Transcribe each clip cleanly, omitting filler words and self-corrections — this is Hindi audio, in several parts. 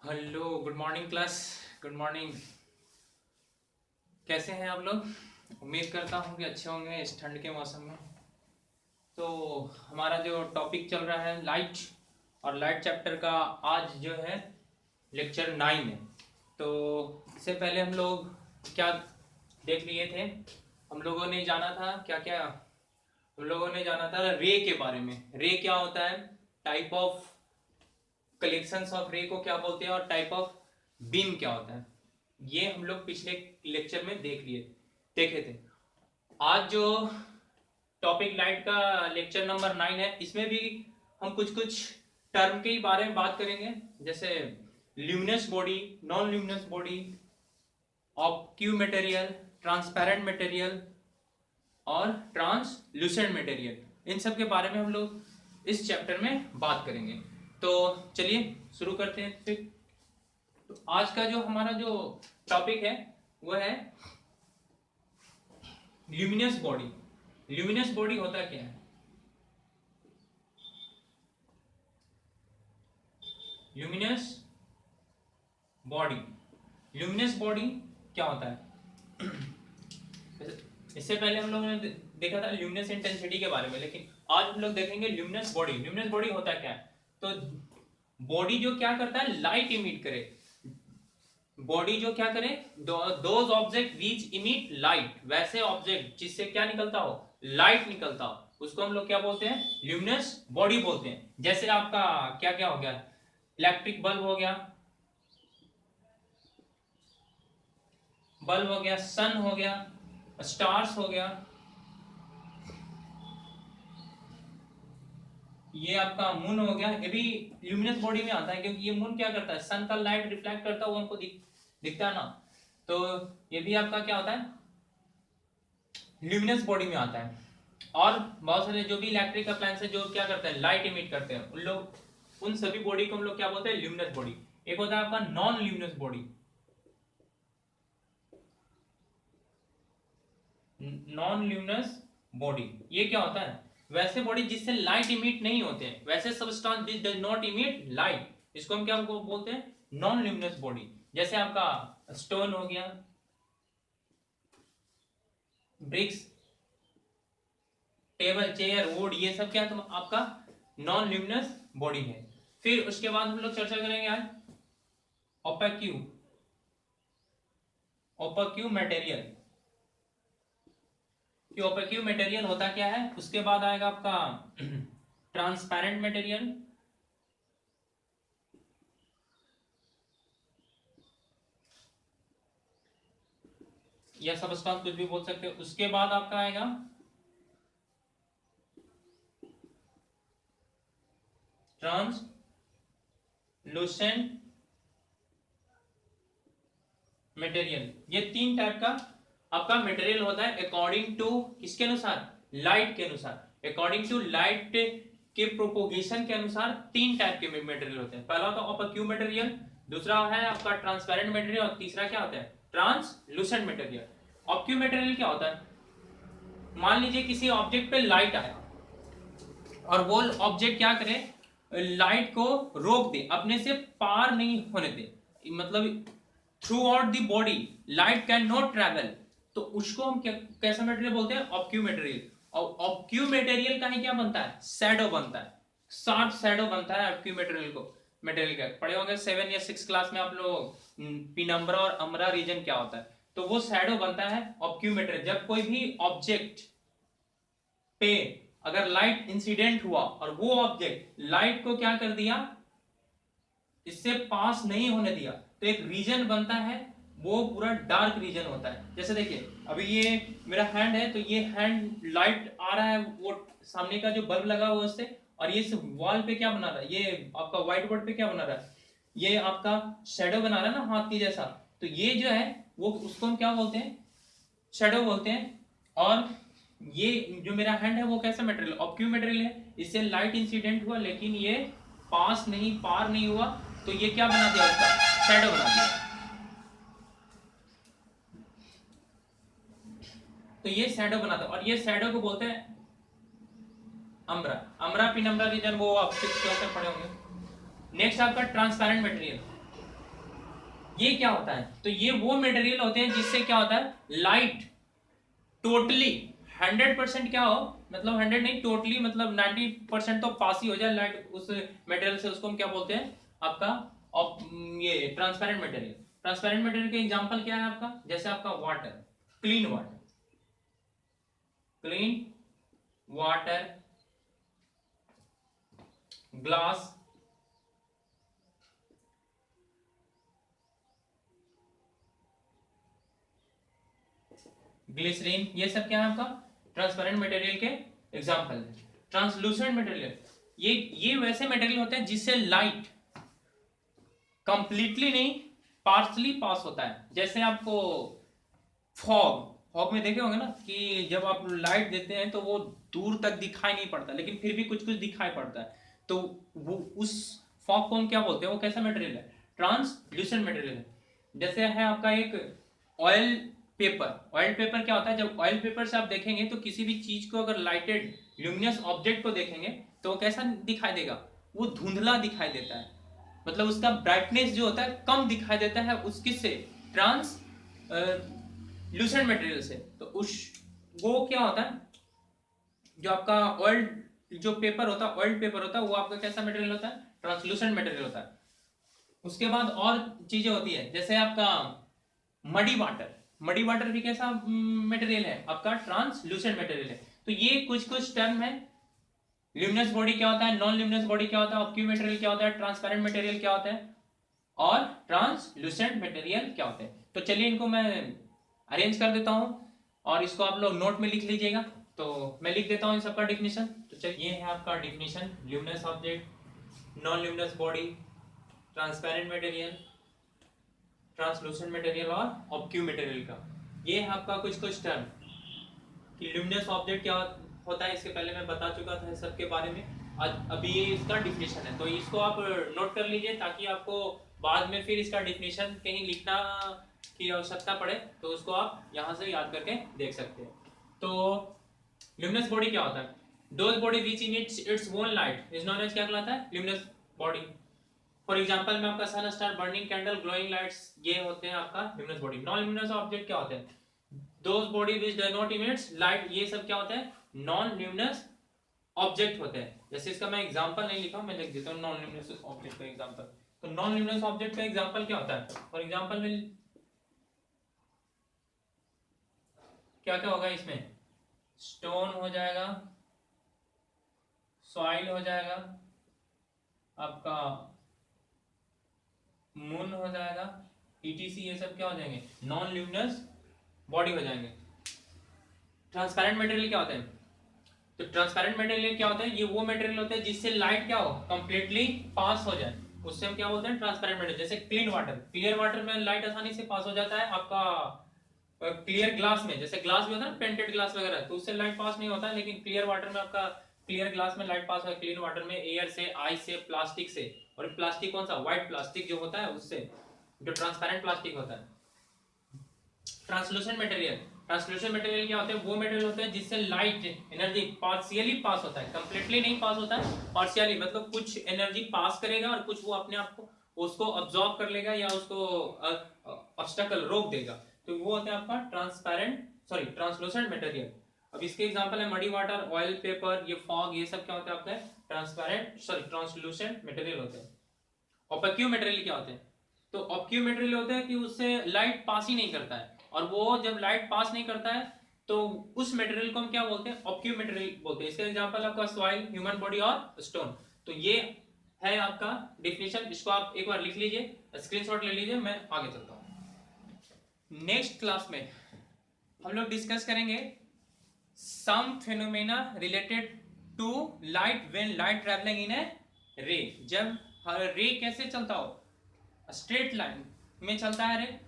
Hello, good morning class. Good morning. कैसे हैं आप लोग? उम्मीद करता हूँ कि अच्छे होंगे इस ठंड के मौसम में। तो हमारा जो टॉपिक चल रहा है लाइट, और लाइट चैप्टर का आज जो है लेक्चर 9 है। तो इससे पहले हम लोग क्या देख लिए थे? हम लोगों ने जाना था क्या क्या हम लोगों ने जाना था रे के बारे में। रे क्या होता है, टाइप ऑफ कलेक्शंस ऑफ रे को क्या बोलते हैं, और टाइप ऑफ बीम क्या होता है, ये हम लोग पिछले लेक्चर में देखे थे। आज जो टॉपिक लाइट का लेक्चर नंबर 9 है, इसमें भी हम कुछ कुछ टर्म के बारे में बात करेंगे, जैसे luminous body, non luminous body, opaque material, transparent material और ट्रांसलूसेंट मटेरियल। इन सब के बारे में हम लोग इस चैप्टर में बात करेंगे। तो चलिए शुरू करते हैं फिर। तो आज का जो हमारा जो टॉपिक है वो है ल्यूमिनस बॉडी। ल्यूमिनस बॉडी होता क्या है? ल्यूमिनस बॉडी, ल्यूमिनस बॉडी क्या होता है? इससे पहले हम लोगों ने देखा था ल्यूमिनस इंटेंसिटी के बारे में, लेकिन आज हम लोग देखेंगे ल्यूमिनस बॉडी। ल्यूमिनस बॉडी होता क्या है? तो बॉडी जो क्या करता है, लाइट इमिट करे। बॉडी जो क्या करे, those object which emit light, वैसे ऑब्जेक्ट जिससे क्या निकलता हो, लाइट निकलता हो, उसको हम लोग क्या बोलते हैं, ल्यूमिनस बॉडी बोलते हैं। जैसे आपका क्या क्या हो गया, इलेक्ट्रिक बल्ब हो गया, सन हो गया, स्टार्स हो गया, ये आपका मून हो गया, ये भी ल्यूमिनस बॉडी में आता है, क्योंकि ये मून क्या करता है, सन का लाइट रिफ्लेक्ट करता है, वो हमको दिखता है ना। तो ये भी आपका क्या होता है, ल्यूमिनस बॉडी में आता है। और बहुत सारे जो भी इलेक्ट्रिक अप्लायंस है जो क्या करते हैं, लाइट इमिट करते हैं, उन सभी बॉडी को हम लोग क्या बोलते हैं, ल्यूमिनस बॉडी। एक होता है आपका non luminous body. Non luminous body ये क्या होता है, वैसे बॉडी जिससे लाइट इमिट नहीं होते हैं, वैसे substance which does not emit light, इसको हम क्या बोलते हैं, नॉन ल्यूमिनस बॉडी। जैसे आपका स्टोन हो गया, ब्रिक्स, टेबल, चेयर, वुड, ये सब क्या है, तो आपका नॉन ल्यूमिनस बॉडी है। फिर उसके बाद हम लोग चर्चा करेंगे आज ओपेक्यू, ओपेक्यू मटेरियल, कि ओपेक्यू मटेरियल होता क्या है। उसके बाद आएगा आपका ट्रांसपेरेंट मटेरियल, या सबस्टेंस कुछ भी बोल सकते हो। उसके बाद आपका आएगा ट्रांसलूसेंट मटेरियल। ये तीन टाइप का आपका मटेरियल होता है अकॉर्डिंग टू किसके अनुसार, लाइट के अनुसार। अकॉर्डिंग टू लाइट के प्रोपोगेशन के अनुसार तीन टाइप के मटेरियल होते हैं। पहला होता है ओपेक्यू मटेरियल, दूसरा है आपका ट्रांसपेरेंट मटेरियल, और तीसरा क्या होता है, ट्रांसलूसेंट मटेरियल। ओपेक्यू मटेरियल क्या होता है, मान लीजिए किसी ऑब्जेक्ट पे लाइट आया और वो ऑब्जेक्ट क्या करे, लाइट को रोक दे, अपने से पार नहीं होने दे, मतलब through out the body light can not travel, तो उसको हम कैसा मटेरियल बोलते हैं, ऑब्क्यू मटेरियल। और ऑब्क्यू मटेरियल का ही क्या बनता है, शैडो बनता है, शार्प शैडो बनता है ऑब्क्यू मटेरियल को। मटेरियल का पढ़े होंगे 7 या 6 क्लास में आप लोग, पिनम्बरा और अम्बरा रीजन क्या होता है, तो वो शैडो बनता है ऑब्क्यू मटेरियल। जब कोई भी ऑब्जेक्ट पे अगर लाइट इंसिडेंट हुआ और वो ऑब्जेक्ट लाइट को क्या कर दिया, इससे पास नहीं होने दिया, तो एक रीजन बनता है, वो पूरा डार्क रीजन होता है। जैसे देखिए अभी ये मेरा हैंड है, तो ये हैंड लाइट आ रहा है, वो सामने का जो बल्ब लगा हुआ उससे, और ये वॉल पे क्या बना रहा है, ये आपका व्हाइट बोर्ड पे क्या बना रहा है, ये आपका शैडो बना रहा है ना हाथ की जैसा, तो ये जो है वो उसको हम क्या बोलते हैं, शैडो बोलते हैं। और ये जो मेरा हैंड है वो कैसा मटेरियल, ऑब्क्यू मटेरियल है, इससे लाइट इंसिडेंट हुआ लेकिन ये पास नहीं, पार नहीं हुआ, तो ये क्या बना दिया, उसका शैडो बना दिया। तो ये शैडो बनाता है, और ये शैडो को बोलते हैं अम्ब्रा। अम्ब्रा पिनम्ब्रा रीजन वो आप 6th क्लास में पढ़े होंगे। नेक्स्ट आपका ट्रांसपेरेंट मटेरियल। ये क्या होता है, तो ये वो मटेरियल होते हैं जिससे क्या होता है, लाइट टोटली 100% क्या हो, मतलब 100 नहीं, टोटली मतलब 90% तो पास ही हो जाए लाइट उस मटेरियल से, उसको हम क्या बोलते हैं आपका ये ट्रांसपेरेंट मटेरियल। ट्रांसपेरेंट मटेरियल के एग्जांपल क्या है आपका, जैसे आपका water, clean water, clean water, glass, glycerine, ये सब क्या है आपका ट्रांसपेरेंट मटेरियल के एग्जांपल है। ट्रांसलूसेंट मटेरियल, ये वैसे मटेरियल होते हैं जिससे लाइट कंप्लीटली नहीं पार्शली पास होता है। जैसे आपको फॉग, फॉग में देखे होंगे ना कि जब आप लाइट देते हैं तो वो दूर तक दिखाई नहीं पड़ता, लेकिन फिर भी कुछ कुछ दिखाई पड़ता है, तो वो उस फॉग को हम क्या बोलते हैं, वो कैसा मटेरियल है, ट्रांसल्यूसेंट मटेरियल है। जैसे है आपका एक ऑयल पेपर, ऑयल पेपर क्या होता है, जब ऑयल पेपर से आप देखेंगे तो किसी भी चीज को अगर लाइटेड ल्यूमिनस ऑब्जेक्ट को देखेंगे तो वो कैसा दिखाई देगा, वो धुंधला दिखाई देता है, मतलब उसका ब्राइटनेस जो होता है कम दिखाई देता है, उस किससे, ट्रांस लूसेंट मटेरियल से। तो उस वो क्या होता है, जो आपका ऑयल जो पेपर होता है, ऑयल पेपर होता है, वो आपका कैसा मटेरियल होता है, ट्रांसलूसेंट मटेरियल होता है। उसके बाद और चीजें होती है, जैसे आपका मडी वाटर, मडी वाटर भी कैसा मटेरियल है आपका, ट्रांसलूसेंट मटेरियल है। तो ये कुछ कुछ टर्म है। ल्यूमिनस बॉडी क्या होता है, नॉन ल्यूमिनस बॉडी क्या होता है, ऑब्क्यू मटेरियल क्या होता है, ट्रांसपेरेंट मटेरियल क्या होता है, और ट्रांसलूसेंट मटेरियल क्या होते हैं। तो चलिए इनको मैं अरेंज कर देता हूं और इसको आप लोग नोट में लिख लीजिएगा। तो मैं लिख देता हूं इन सबका डिफिनीशन। तो चलिए ये है आपका definition, luminous object, non luminous body, transparent material, translucent material और ऑब्क्यू मटेरियल का। ये है आपका कुछ कुछ टर्म कि ल्यूमिनस ऑब्जेक्ट क्या होता है, इसके पहले मैं बता चुका था सबके बारे में। आज अभी ये इसका डिफिनीशन है, तो इसको आप नोट कर लीजिए ताकि आपको बाद में फिर इसका डिफिनीशन कहीं लिखना की आवश्यकता पड़े तो उसको आप यहाँ से याद करके देख सकते हैं। तो ल्यूमिनस बॉडी क्या होता है, those body which in its own light is known as, क्या कहलाता है, ल्यूमिनस बॉडी। फॉर एग्जांपल में आपका sun star, burning candle, glowing lights, ये होते हैं आपका luminous body. Non luminous object क्या होते हैं, those body which do not emits light, ये सब क्या होते हैं, नॉन ल्यूमिनस ऑब्जेक्ट होते हैं। जैसे इसका मैं एग्जांपल नहीं लिखा, मैं लिख देता हूं नॉन ल्यूमिनस ऑब्जेक्ट का एग्जांपल। तो नॉन ल्यूमिनस ऑब्जेक्ट का एग्जांपल क्या होता है, फॉर एग्जांपल में क्या क्या होगा इसमें, स्टोन हो जाएगा, सॉइल हो जाएगा, आपका मून हो जाएगा, ईटीसी, ये सब क्या हो जाएंगे, नॉन ल्यूमिनस बॉडी हो जाएंगे। ट्रांसपेरेंट मटेरियल क्या होते हैं, तो ट्रांसपेरेंट मटेरियल क्या होता है, ये वो मटेरियल होता है जिससे लाइट क्या हो, कंप्लीटली पास हो जाए, उससे हम क्या बोलते हैं, ट्रांसपेरेंट मटेरियल। जैसे क्लीन वाटर, क्लियर वाटर में लाइट आसानी से पास हो जाता है। आपका क्लियर ग्लास में, जैसे ग्लास भी होता है ना, पेंटेड ग्लास वगैरह, तो उससे लाइट पास नहीं होता है, लेकिन क्लियर वाटर में आपका, क्लियर ग्लास में लाइट पास हो, क्लीन वाटर में एयर से, आइस से, प्लास्टिक से, और प्लास्टिक कौन सा, व्हाइट प्लास्टिक जो होता है उससे, जो ट्रांसपेरेंट प्लास्टिक होता है। ट्रांसलूसेंट मटेरियल, ट्रांसलूसेंट मटेरियल क्या होते हैं, वो मटेरियल होते हैं जिससे लाइट एनर्जी पार्शियली पास होता है, कंप्लीटली नहीं पास होता है, पार्शियली मतलब कुछ एनर्जी पास करेगा और कुछ वो अपने आप को उसको अब्सॉर्ब कर लेगा या उसको ऑब्स्टेकल रोक देगा, तो वो होता है आपका ट्रांसपेरेंट, सॉरी ट्रांसलूसेंट मटेरियल। अब इसके एग्जांपल है मडी वाटर, ऑयल पेपर, ये फॉग, ये सब क्या होता है आपका ट्रांसपेरेंट, सॉरी ट्रांसलूसेंट मटेरियल होते हैं। ओपेक्यू मटेरियल क्या होते हैं, तो ऑब्क्यू मटेरियल होता है कि उससे लाइट पास ही नहीं करता है, और वो जब लाइट पास नहीं करता है तो उस मटेरियल को हम क्या बोलते हैं, ऑब्क्यू मटेरियल बोलते हैं। इसका एग्जांपल आपका सॉइल, ह्यूमन बॉडी और स्टोन। तो ये है आपका डिफिनेशन, इसको आप एक बार लिख लीजिए, स्क्रीनशॉट ले लीजिए, मैं आगे चलता हूं। नेक्स्ट क्लास में हम लोग डिस्कस करेंगे some phenomena related to light when light travelling in a ray. जब रे कैसे चलता हो, स्ट्रेट लाइन में चलता है रे,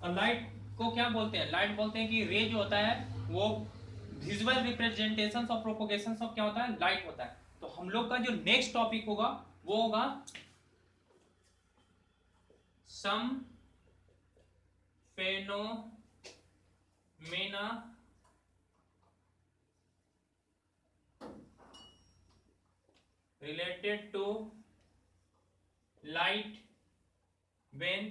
और लाइट को क्या बोलते हैं, लाइट बोलते हैं कि रे जो होता है वो visual representation of propagation of क्या होता है, लाइट होता है। तो हम लोग का जो नेक्स्ट टॉपिक होगा वो होगा some phenomena related to light when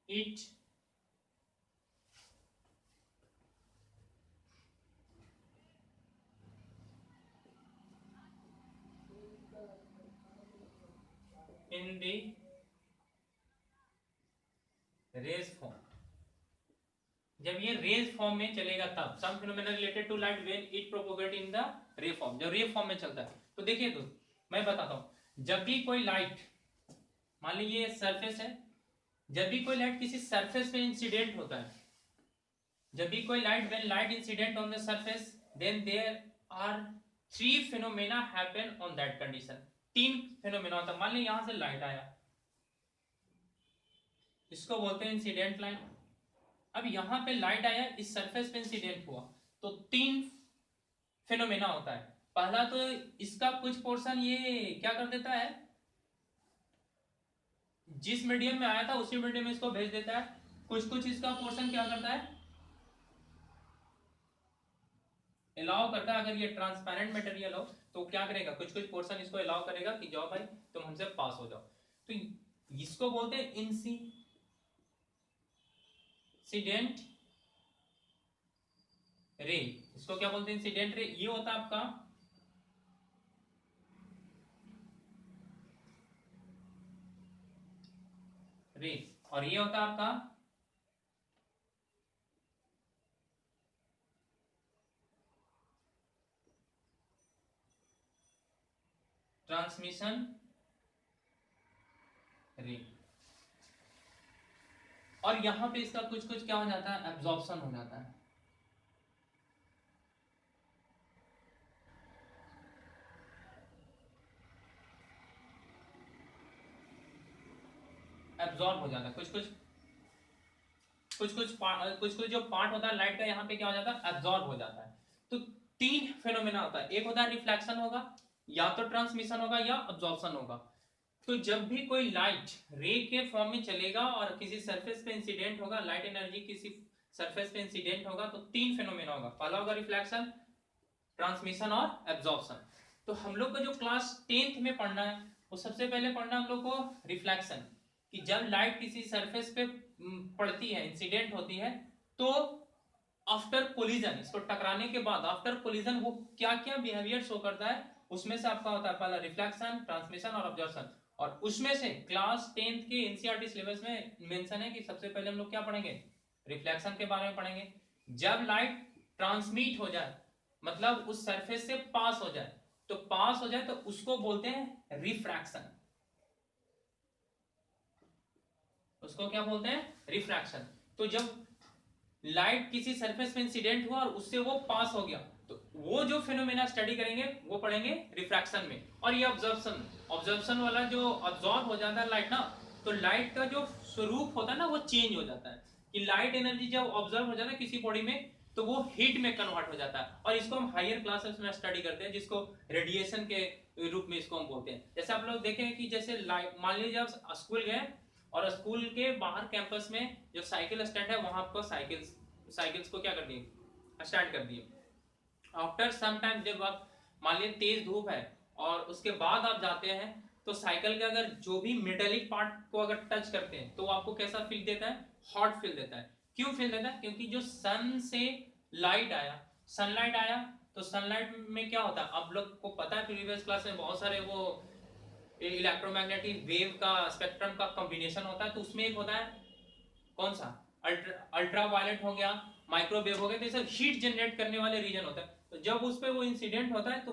it in the rays form, जब ये रेज फॉर्म में चलेगा तब some phenomena related to light when it propagate in the ray form, जब रे फॉर्म में चलता है। तो देखिए तो मैं बताता हूं, जब भी कोई लाइट, मान लीजिए ये सरफेस है, जब भी कोई लाइट किसी सरफेस पे इंसिडेंट होता है, जब भी कोई light when light incident on the surface then there are three phenomena happen on that condition. तीन फिनोमेना होता है। मान लीजिए यहां से लाइट आया, इसको बोलते हैं इंसिडेंट लाइट। अब यहां पे लाइट आया, इस सरफेस पे इंसिडेंट हुआ, तो तीन फिनोमेना होता है। पहला तो इसका कुछ पोर्शन ये क्या कर देता है, जिस मीडियम में आया था उसी मीडियम में इसको भेज देता है। कुछ कुछ इसका पोर्शन क्या करता है, अलाउ करता है। अगर ये ट्रांसपेरेंट मटेरियल हो तो क्या करेगा, कुछ कुछ पोर्शन इसको अलाउ करेगा कि जाओ भाई तुम हमसे पास हो जाओ। तो इसको बोलते हैं इंसिडेंट रे। इसको क्या बोलते हैं, इंसिडेंट रे। ये होता है आपका रे, और ये होता है आपका ट्रांसमिशन रे। और यहां पे इसका कुछ कुछ क्या हो जाता है, एब्जॉर्प्शन हो जाता है। एब्जॉर्ब हो जाता है कुछ कुछ जो पार्ट होता है लाइट का, यहाँ पे क्या हो जाता है, एब्जॉर्ब हो जाता है। तो तीन फेनोमेना होता है, एक होता है रिफ्लेक्शन होगा, या तो ट्रांसमिशन होगा, या अब्जॉर्प्शन होगा। तो जब भी कोई लाइट रे के फॉर्म में चलेगा और किसी सरफेस पे इंसिडेंट होगा, लाइट एनर्जी किसी सरफेस पे इंसिडेंट होगा, तो तीन फेनोमेना होगा। पहला होगा रिफ्लेक्शन, ट्रांसमिशन और एब्जॉर्प्शन। तो हम लोग को जो क्लास 10th में पढ़ना है, वो सबसे पहले पढ़ना हम लोग को रिफ्लेक्शन, कि जब लाइट किसी सरफेस पे पड़ती है, इंसिडेंट होती है, तो आफ्टर कोलिजन, इसको टकराने के बाद आफ्टर कोलिजन वो क्या क्या बिहेवियर शो करता है, उसमें से आपका होता है पहला रिफ्लेक्शन, ट्रांसमिशन और ऑब्जर्वेशन। और उसमें से क्लास 10th के एनसीईआरटी सिलेबस में मेंशन है कि सबसे पहले हम लोग क्या पढ़ेंगे, रिफ्लेक्शन के बारे में पढ़ेंगे। जब लाइट ट्रांसमिट हो जाए, मतलब उस सरफेस से पास हो जाए, तो पास हो जाए तो उसको बोलते हैं रिफ्रैक्शन। उसको क्या बोलते हैं, रिफ्रैक्शन। तो जब लाइट किसी सरफेस पे इंसिडेंट हुआ और उससे वो पास हो गया, तो वो जो फिनोमेना स्टडी करेंगे वो पढ़ेंगे रिफ्रैक्शन में। और ये ऑब्जर्वेशन वाला जो अब्सॉर्ब हो जाता है लाइट ना, तो लाइट का जो स्वरूप होता है ना वो चेंज हो जाता है, कि लाइट एनर्जी जब ऑब्जर्व हो जाता है किसी बॉडी में, तो वो हीट में कन्वर्ट हो जाता है। और इसको हम हायर क्लासेस में स्टडी करते हैं, जिसको रेडिएशन के रूप में इसको हम बोलते हैं। जैसे आप लोग देखें कि जैसे लाइट, मान लीजिए आप स्कूल गए और स्कूल के बाहर कैंपस में जो साइकिल स्टैंड है, वहां आपको साइकिल्स को क्या कर दिए, स्टार्ट कर दिए। आफ्टर सम टाइम जब आप मान लीजिए तेज धूप है और उसके बाद आप जाते हैं, तो साइकिल के अगर जो भी मेटेलिक पार्ट को अगर टच करते हैं, तो आपको कैसा फील देता है, हॉट फील देता है। क्यों फील देता है, क्योंकि जो सन से लाइट आया, सनलाइट आया, तो सनलाइट में क्या होता है, आप लोग को पता है, प्रीवियस क्लास में बहुत सारे वो इलेक्ट्रोमैग्नेटिक वेव का स्पेक्ट्रम का कॉम्बिनेशन होता है। तो उसमें एक होता है कौन सा, अल्ट्रा वायलेट हो गया, माइक्रोवेव हो गया, तो ये सब हीट जनरेट करने वाले रीजन होता है। तो जब उस पर वो इंसिडेंट होता है, तो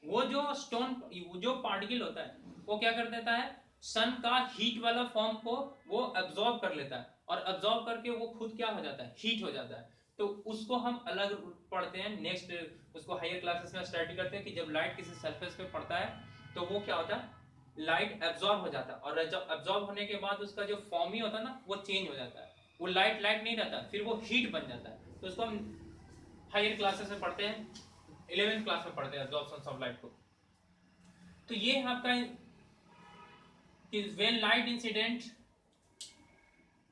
वो जो स्टोन, जो पार्टिकल होता है, वो क्या कर देता है, सन का हीट वाला फॉर्म को वो अब्सॉर्ब कर लेता है, और अब्सॉर्ब करके वो खुद क्या हो जाता है, हीट हो जाता है। तो उसको हम अलग पढ़ते हैं नेक्स्ट, उसको हायर क्लासेस में स्टडी करते हैं कि जब लाइट किसी सरफेस पे पड़ता है, तो वो क्या होता है, लाइट एब्सॉर्ब हो जाता है, और जब एब्सॉर्ब होने के बाद उसका जो फॉर्म ही होता है ना, वो चेंज हो जाता है। वो लाइट लाइट नहीं रहता, फिर वो हीट बन जाता है। तो उसको हम हायर क्लासेस में पढ़ते हैं, 11th क्लास में पढ़ते हैं एब्जॉर्प्शन ऑफ लाइट को। तो ये है आपका कि when light incident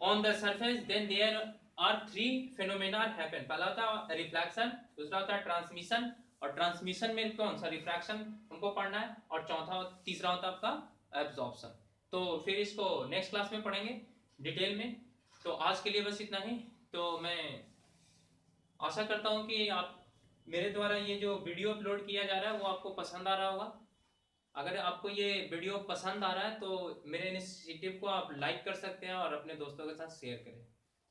on the surface then there are three phenomena happen. पहला होता है रिफ्लेक्शन, दूसरा होता है ट्रांसमिशन, और ट्रांसमिशन में कौन सा, रिफ्रैक्शन हमको पढ़ना है, और तीसरा होता है आपका एब्जॉर्प्शन। तो फिर इसको नेक्स्ट क्लास में पढ़ेंगे डिटेल में। तो आज के लिए बस इतना ही। तो मैं आशा करता हूँ कि आप मेरे द्वारा ये जो वीडियो अपलोड किया जा रहा है वो आपको पसंद आ रहा होगा। अगर आपको ये वीडियो पसंद आ रहा है तो मेरे इनिशिएटिव को आप लाइक कर सकते हैं और अपने दोस्तों के साथ शेयर करें।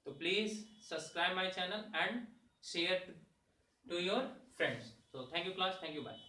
तो please subscribe my channel and share to your friends. तो thank you class, thank you, bye.